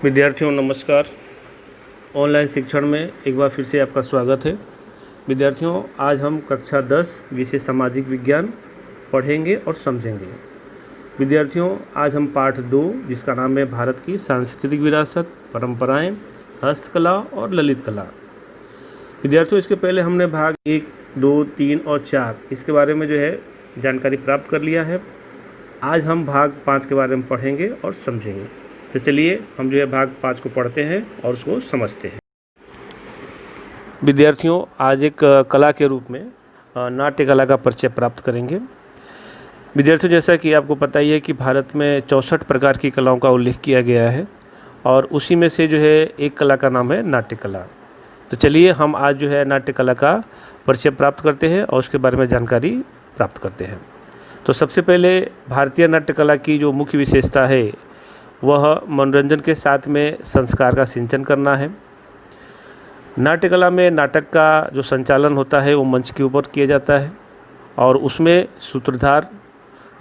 विद्यार्थियों नमस्कार। ऑनलाइन शिक्षण में एक बार फिर से आपका स्वागत है। विद्यार्थियों आज हम कक्षा 10 विषय सामाजिक विज्ञान पढ़ेंगे और समझेंगे। विद्यार्थियों आज हम पाठ 2 जिसका नाम है भारत की सांस्कृतिक विरासत, परंपराएं, हस्तकला और ललित कला। विद्यार्थियों इसके पहले हमने भाग 1, 2, 3 और 4 इसके बारे में जो है जानकारी प्राप्त कर लिया है। आज हम भाग 5 के बारे में पढ़ेंगे और समझेंगे। तो चलिए हम जो है भाग 5 को पढ़ते हैं और उसको समझते हैं। विद्यार्थियों आज एक कला के रूप में नाट्य कला का परिचय प्राप्त करेंगे। विद्यार्थियों जैसा कि आपको पता ही है कि भारत में 64 प्रकार की कलाओं का उल्लेख किया गया है और उसी में से जो है एक कला का नाम है नाट्य कला। तो चलिए हम आज जो है नाट्य कला का परिचय प्राप्त करते हैं और उसके बारे में जानकारी प्राप्त करते हैं। तो सबसे पहले भारतीय नाट्य कला की जो मुख्य विशेषता है वह मनोरंजन के साथ में संस्कार का सिंचन करना है। नाट्य कला में नाटक का जो संचालन होता है वो मंच के ऊपर किया जाता है और उसमें सूत्रधार,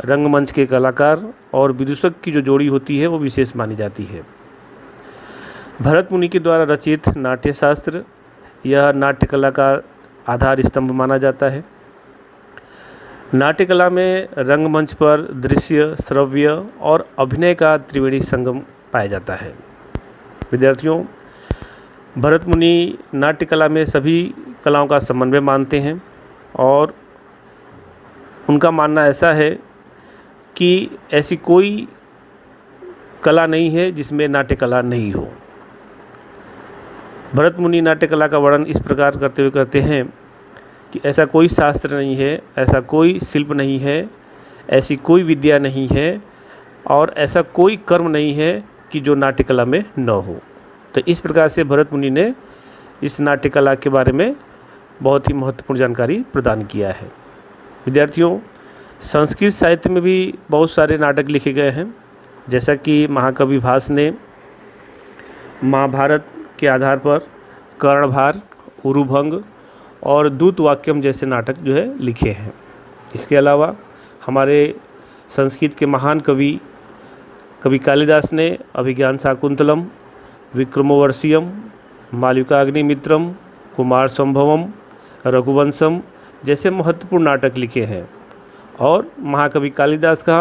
रंगमंच के कलाकार और विदूषक की जो जोड़ी होती है वो विशेष मानी जाती है। भरत मुनि के द्वारा रचित नाट्यशास्त्र यह नाट्य कला का आधार स्तंभ माना जाता है। नाट्य कला में रंगमंच पर दृश्य, श्रव्य और अभिनय का त्रिवेणी संगम पाया जाता है। विद्यार्थियों भरत मुनि नाट्य कला में सभी कलाओं का समन्वय मानते हैं और उनका मानना ऐसा है कि ऐसी कोई कला नहीं है जिसमें नाट्य कला नहीं हो। भरत मुनि नाट्य कला का वर्णन इस प्रकार करते हुए कहते हैं कि ऐसा कोई शास्त्र नहीं है, ऐसा कोई शिल्प नहीं है, ऐसी कोई विद्या नहीं है और ऐसा कोई कर्म नहीं है कि जो नाट्य कला में न हो। तो इस प्रकार से भरत मुनि ने इस नाट्य कला के बारे में बहुत ही महत्वपूर्ण जानकारी प्रदान किया है। विद्यार्थियों संस्कृत साहित्य में भी बहुत सारे नाटक लिखे गए हैं, जैसा कि महाकवि भास ने महाभारत के आधार पर कर्णभार, उरुभंग और दूतवाक्यम जैसे नाटक जो है लिखे हैं। इसके अलावा हमारे संस्कृत के महान कवि कालिदास ने अभिज्ञान शाकुंतलम, विक्रमोर्वशीयम, मालविकाग्निमित्रम, कुमार संभवम, रघुवंशम जैसे महत्वपूर्ण नाटक लिखे हैं। और महाकवि कालिदास का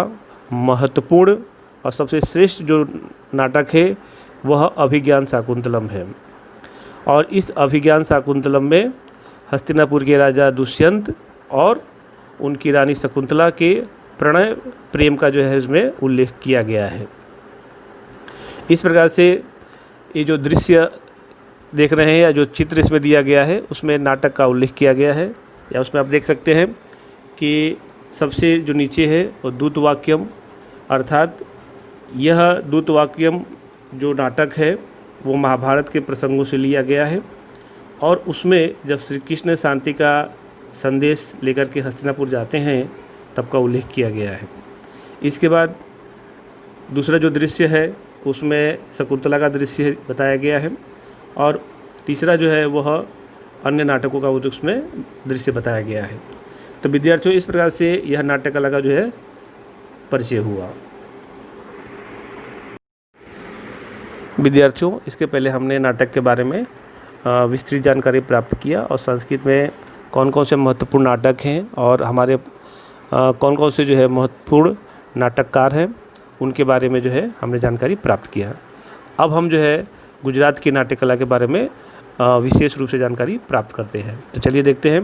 महत्वपूर्ण और सबसे श्रेष्ठ जो नाटक है वह अभिज्ञान शाकुंतलम है। और इस अभिज्ञान शाकुंतलम में हस्तिनापुर के राजा दुष्यंत और उनकी रानी शकुंतला के प्रणय प्रेम का जो है इसमें उल्लेख किया गया है। इस प्रकार से ये जो दृश्य देख रहे हैं या जो चित्र इसमें दिया गया है उसमें नाटक का उल्लेख किया गया है, या उसमें आप देख सकते हैं कि सबसे जो नीचे है वो दूतवाक्यम, अर्थात यह दूतवाक्यम जो नाटक है वो महाभारत के प्रसंगों से लिया गया है और उसमें जब श्री कृष्ण शांति का संदेश लेकर के हस्तिनापुर जाते हैं तब का उल्लेख किया गया है। इसके बाद दूसरा जो दृश्य है उसमें शकुंतला का दृश्य बताया गया है और तीसरा जो है वह अन्य नाटकों का उसमें दृश्य बताया गया है। तो विद्यार्थियों इस प्रकार से यह नाट्य कला का जो है परिचय हुआ। विद्यार्थियों इसके पहले हमने नाटक के बारे में विस्तृत जानकारी प्राप्त किया और संस्कृत में कौन कौन से महत्वपूर्ण नाटक हैं और हमारे कौन कौन से जो है महत्वपूर्ण नाटककार हैं उनके बारे में जो है हमने जानकारी प्राप्त किया। अब हम जो है गुजरात की नाट्य कला के बारे में विशेष रूप से जानकारी प्राप्त करते हैं। तो चलिए देखते हैं।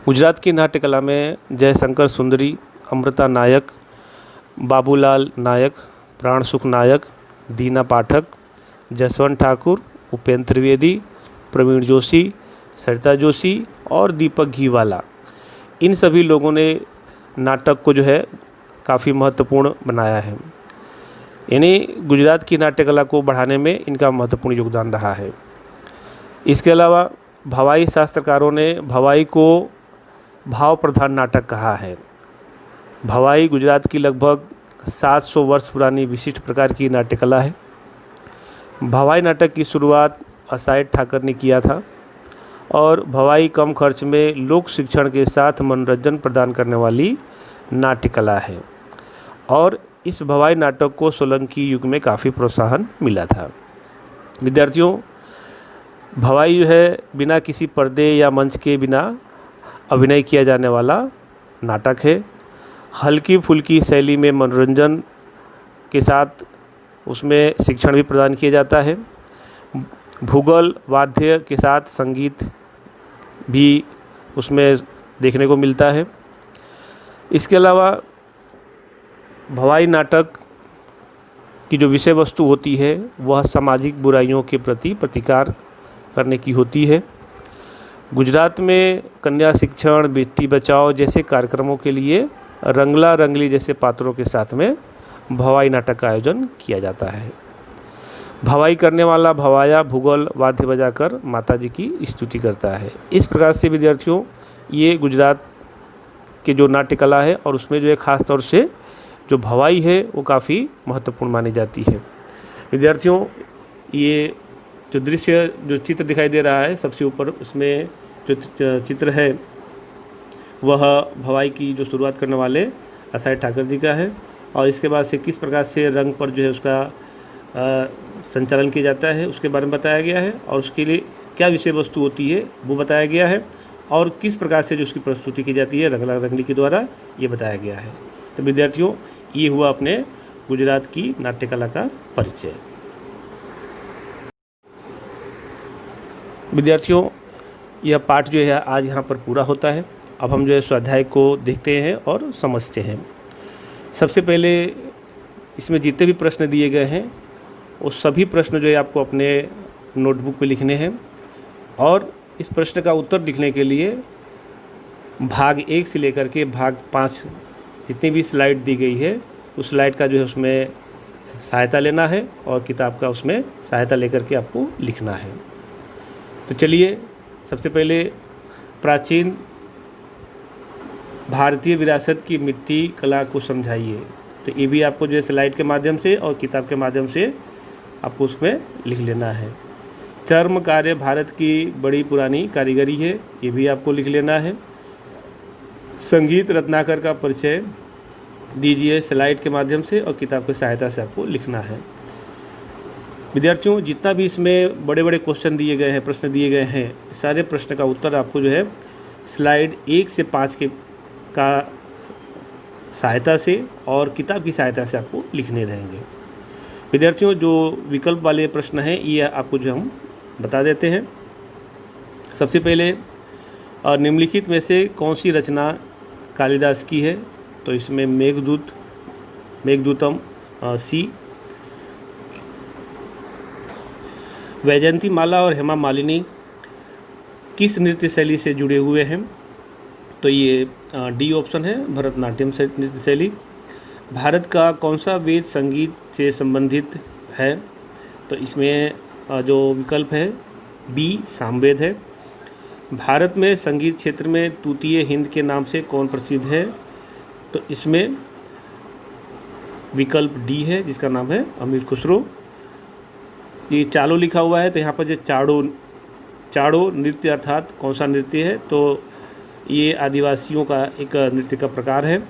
गुजरात की नाट्य कला में जयशंकर सुंदरी, अमृता नायक, बाबूलाल नायक, प्राणसुख नायक, दीना पाठक, जसवंत ठाकुर, उपेंद्र त्रिवेदी, प्रवीण जोशी, सरिता जोशी और दीपक घीवाला, इन सभी लोगों ने नाटक को जो है काफ़ी महत्वपूर्ण बनाया है। यानी गुजरात की नाट्य कला को बढ़ाने में इनका महत्वपूर्ण योगदान रहा है। इसके अलावा भवाई शास्त्रकारों ने भवाई को भाव प्रधान नाटक कहा है। भवाई गुजरात की लगभग 700 वर्ष पुरानी विशिष्ट प्रकार की नाट्य कला है। भवाई नाटक की शुरुआत असाइड ठाकर ने किया था और भवाई कम खर्च में लोक शिक्षण के साथ मनोरंजन प्रदान करने वाली नाट्य कला है। और इस भवाई नाटक को सोलंकी युग में काफ़ी प्रोत्साहन मिला था। विद्यार्थियों, भवाई जो है बिना किसी पर्दे या मंच के बिना अभिनय किया जाने वाला नाटक है। हल्की फुल्की शैली में मनोरंजन के साथ उसमें शिक्षण भी प्रदान किया जाता है। भूगोल वाद्य के साथ संगीत भी उसमें देखने को मिलता है। इसके अलावा भवाई नाटक की जो विषय वस्तु होती है वह सामाजिक बुराइयों के प्रति प्रतिकार करने की होती है। गुजरात में कन्या शिक्षण, बेटी बचाओ जैसे कार्यक्रमों के लिए रंगला रंगली जैसे पात्रों के साथ में भवाई नाटक का आयोजन किया जाता है। भवाई करने वाला भवाया भूगोल वाद्य बजाकर माता जी की स्तुति करता है। इस प्रकार से विद्यार्थियों, ये गुजरात के जो नाट्य कला है और उसमें जो है ख़ास तौर से जो भवाई है वो काफ़ी महत्वपूर्ण मानी जाती है। विद्यार्थियों, ये जो दृश्य जो चित्र दिखाई दे रहा है सबसे ऊपर, उसमें जो चित्र है वह भवाई की जो शुरुआत करने वाले असाई ठाकर जी का है और इसके बाद से किस प्रकार से रंग पर जो है उसका संचालन किया जाता है उसके बारे में बताया गया है और उसके लिए क्या विषय वस्तु होती है वो बताया गया है और किस प्रकार से जो उसकी प्रस्तुति की जाती है रंगला रंगली के द्वारा ये बताया गया है। तो विद्यार्थियों, ये हुआ अपने गुजरात की नाट्य कला का परिचय। विद्यार्थियों, यह पाठ जो है आज यहाँ पर पूरा होता है। अब हम जो है स्वाध्याय को देखते हैं और समझते हैं। सबसे पहले इसमें जितने भी प्रश्न दिए गए हैं वो सभी प्रश्न जो है आपको अपने नोटबुक पे लिखने हैं और इस प्रश्न का उत्तर लिखने के लिए भाग 1 से लेकर के भाग 5 जितनी भी स्लाइड दी गई है उस स्लाइड का जो है उसमें सहायता लेना है और किताब का उसमें सहायता लेकर के आपको लिखना है। तो चलिए, सबसे पहले प्राचीन भारतीय विरासत की मिट्टी कला को समझाइए। तो ये भी आपको जो है स्लाइड के माध्यम से और किताब के माध्यम से आपको उसमें लिख लेना है। चर्म कार्य भारत की बड़ी पुरानी कारीगरी है, ये भी आपको लिख लेना है। संगीत रत्नाकर का परिचय दीजिए, स्लाइड के माध्यम से और किताब की सहायता से आपको लिखना है। विद्यार्थियों, जितना भी इसमें बड़े बड़े क्वेश्चन दिए गए हैं, प्रश्न दिए गए हैं, सारे प्रश्न का उत्तर आपको जो है स्लाइड 1 से 5 के का सहायता से और किताब की सहायता से आपको लिखने रहेंगे। विद्यार्थियों, जो विकल्प वाले प्रश्न हैं ये आपको जो हम बता देते हैं। सबसे पहले निम्नलिखित में से कौन सी रचना कालिदास की है? तो इसमें मेघदूतम सी, वैजयंती माला और हेमा मालिनी किस नृत्य शैली से जुड़े हुए हैं? तो ये डी ऑप्शन है, भरतनाट्यम से नृत्य शैली। भारत का कौन सा वेद संगीत से संबंधित है? तो इसमें जो विकल्प है बी सामवेद है। भारत में संगीत क्षेत्र में तूतीय हिंद के नाम से कौन प्रसिद्ध है? तो इसमें विकल्प डी है जिसका नाम है अमीर खुसरो। ये चालो लिखा हुआ है तो यहाँ पर जो चाड़ो नृत्य अर्थात कौन सा नृत्य है? तो ये आदिवासियों का एक नृत्य का प्रकार है।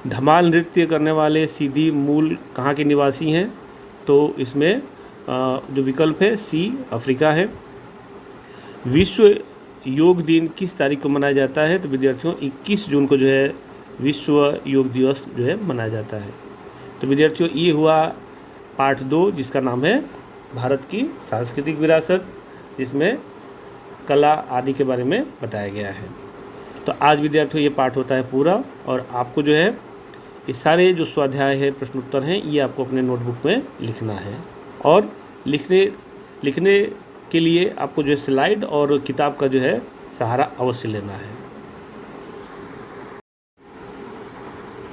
धमाल नृत्य करने वाले सीधी मूल कहाँ के निवासी हैं? तो इसमें जो विकल्प है सी अफ्रीका है। विश्व योग दिन किस तारीख को मनाया जाता है? तो विद्यार्थियों 21 जून को जो है विश्व योग दिवस जो है मनाया जाता है। तो विद्यार्थियों, ये हुआ पाठ 2 जिसका नाम है भारत की सांस्कृतिक विरासत, जिसमें कला आदि के बारे में बताया गया है। तो आज विद्यार्थियों ये पाठ होता है पूरा और आपको जो है ये सारे जो स्वाध्याय है, प्रश्न उत्तर हैं, ये आपको अपने नोटबुक में लिखना है और लिखने के लिए आपको जो है स्लाइड और किताब का जो है सहारा अवश्य लेना है।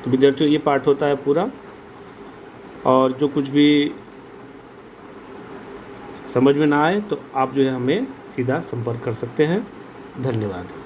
तो विद्यार्थियों ये पाठ होता है पूरा और जो कुछ भी समझ में ना आए तो आप जो है हमें सीधा संपर्क कर सकते हैं। धन्यवाद।